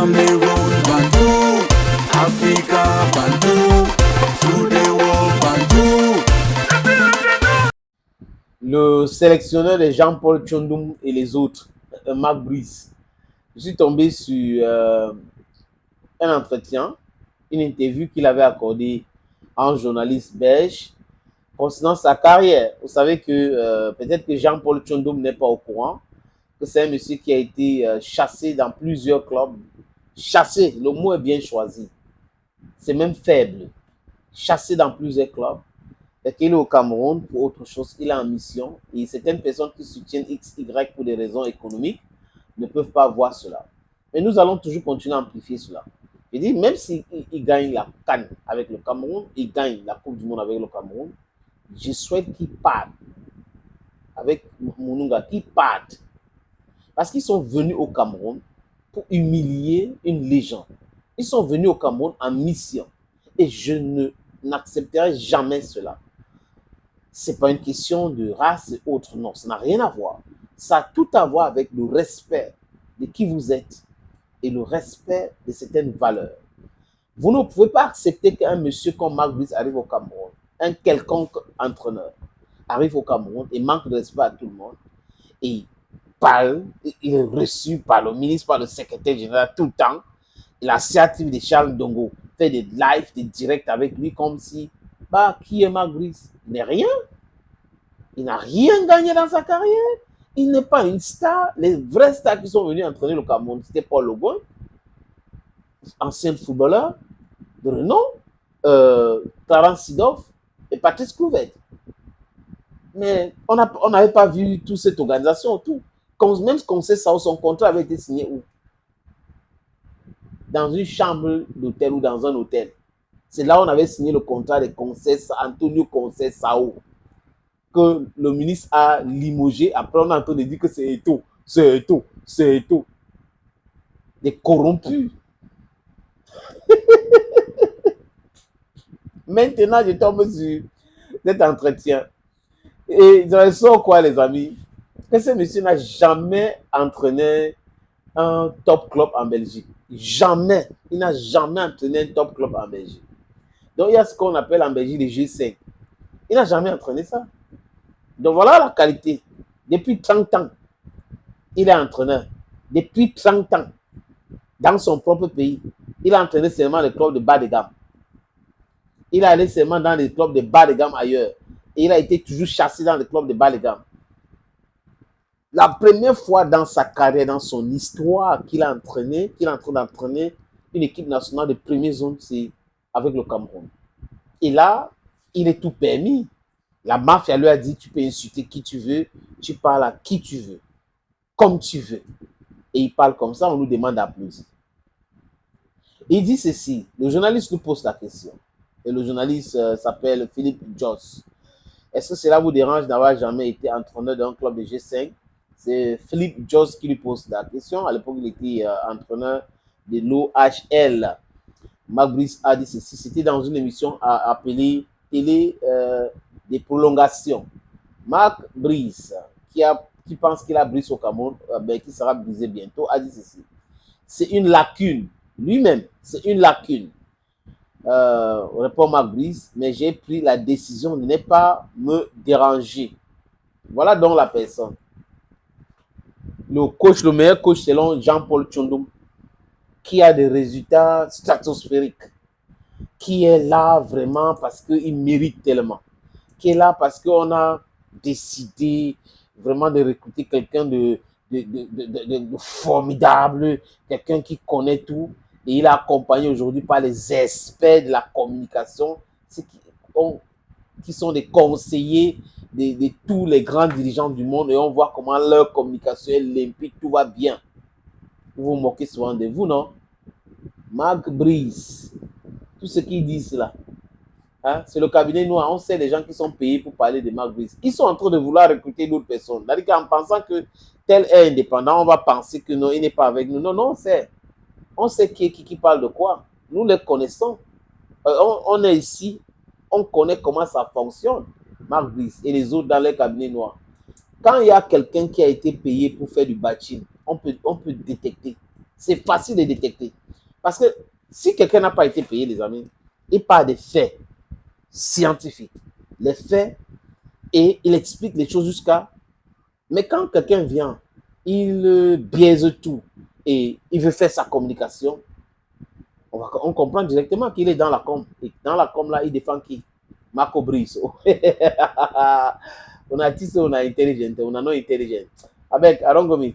Cameroon, Bantou, Africa, Bantou, through the world, Bantou. Le sélectionneur de Jean-Paul Tchondoum et les autres, Marc Brice. Je suis tombé sur un entretien, une interview qu'il avait accordée à un journaliste belge concernant sa carrière. Vous savez que peut-être que Jean-Paul Tchondoum n'est pas au courant, que c'est un monsieur qui a été chassé dans plusieurs clubs. Chassé, le mot est bien choisi. C'est même faible. Chassé dans plusieurs clubs. Et qu'il est au Cameroun pour autre chose, il est en mission. Et certaines personnes qui soutiennent X, Y pour des raisons économiques ne peuvent pas voir cela. Mais nous allons toujours continuer à amplifier cela. Je dis, même s'il gagne la CAN avec le Cameroun, il gagne la Coupe du Monde avec le Cameroun, je souhaite qu'il parte avec Mounouga, qu'il parte. Parce qu'ils sont venus au Cameroun pour humilier une légende. Ils sont venus au Cameroun en mission. Et je n'accepterai jamais cela. Ce n'est pas une question de race et autres, non, ça n'a rien à voir. Ça a tout à voir avec le respect de qui vous êtes et le respect de certaines valeurs. Vous ne pouvez pas accepter qu'un monsieur comme Marc Brice arrive au Cameroun, un quelconque entraîneur arrive au Cameroun et manque de respect à tout le monde et parle, il est reçu par le ministre, par le secrétaire général tout le temps. L'initiative de Charles Ndongo fait des lives, des directs avec lui comme si, bah, qui est Marc Brice? Il n'est rien. Il n'a rien gagné dans sa carrière. Il n'est pas une star. Les vrais stars qui sont venus entraîner le Cameroun, c'était Paul Logon, ancien footballeur de renom, Clarence Sidoff et Patrice Clouvette. Mais on n'avait pas vu toute cette organisation autour. Même qu'on sait ça, son contrat avait été signé où? Dans une chambre d'hôtel ou dans un hôtel. C'est là où on avait signé le contrat de Antonio Conceição Sao, que le ministre a limogé. Après, on a entendu dire que c'est Eto'o, c'est Eto'o, c'est Eto'o. Des corrompus. Maintenant, je tombe sur cet entretien. Et je ressors quoi, les amis? Que ce monsieur n'a jamais entraîné un top club en Belgique. Jamais. Il n'a jamais entraîné un top club en Belgique. Donc, il y a ce qu'on appelle en Belgique les G5. Il n'a jamais entraîné ça. Donc, voilà la qualité. Depuis 30 ans, il est entraîneur. Depuis 30 ans, dans son propre pays, il a entraîné seulement les clubs de bas de gamme. Il est allé seulement dans les clubs de bas de gamme ailleurs. Et il a été toujours chassé dans les clubs de bas de gamme. La première fois dans sa carrière, dans son histoire, qu'il a entraîné, qu'il est en train d'entraîner une équipe nationale de première zone, c'est avec le Cameroun. Et là, il est tout permis. La mafia lui a dit, tu peux insulter qui tu veux, tu parles à qui tu veux, comme tu veux. Et il parle comme ça, on nous demande d'applaudir. Il dit ceci, le journaliste nous pose la question. Et le journaliste s'appelle Philippe Joss. Est-ce que cela vous dérange d'avoir jamais été entraîneur d'un club de G5? C'est Philippe Joss qui lui pose la question. À l'époque, il était entraîneur de l'OHL. Marc Brice a dit ceci. C'était dans une émission appelée Télé des prolongations. Marc Brice, qui pense qu'il a brisé au Cameroun, qui sera brisé bientôt, a dit ceci. C'est une lacune. Lui-même, c'est une lacune. Répond Marc Brice, mais j'ai pris la décision de ne pas me déranger. Voilà donc la personne. Le meilleur coach selon Jean-Paul Tchondoum, qui a des résultats stratosphériques, qui est là vraiment parce qu'il mérite tellement, qui est là parce qu'on a décidé vraiment de recruter quelqu'un de formidable, quelqu'un qui connaît tout, et il est accompagné aujourd'hui par les experts de la communication, qui sont des conseillers de tous les grands dirigeants du monde, et on voit comment leur communication est limpide, tout va bien. Vous vous moquez souvent de vous, non? Marc Brice, tout ce qu'ils disent là, hein, c'est le cabinet noir. On sait les gens qui sont payés pour parler de Marc Brice. Ils sont en train de vouloir recruter d'autres personnes. C'est-à-dire qu'en pensant que tel est indépendant, on va penser que non, il n'est pas avec nous. Non, non, on sait qui parle de quoi. Nous les connaissons. On est ici, on connaît comment ça fonctionne. Marc Brice et les autres dans les cabinets noirs. Quand il y a quelqu'un qui a été payé pour faire du bashing, on peut détecter. C'est facile de détecter. Parce que si quelqu'un n'a pas été payé, les amis, il parle des faits scientifiques. Les faits, et il explique les choses jusqu'à... Mais quand quelqu'un vient, il biaise tout et il veut faire sa communication, on comprend directement qu'il est dans la com. Et dans la com, là, il défend qui? Marco Briso. On a artiste, on a intelligent, on a non intelligent. Avec Arongomi.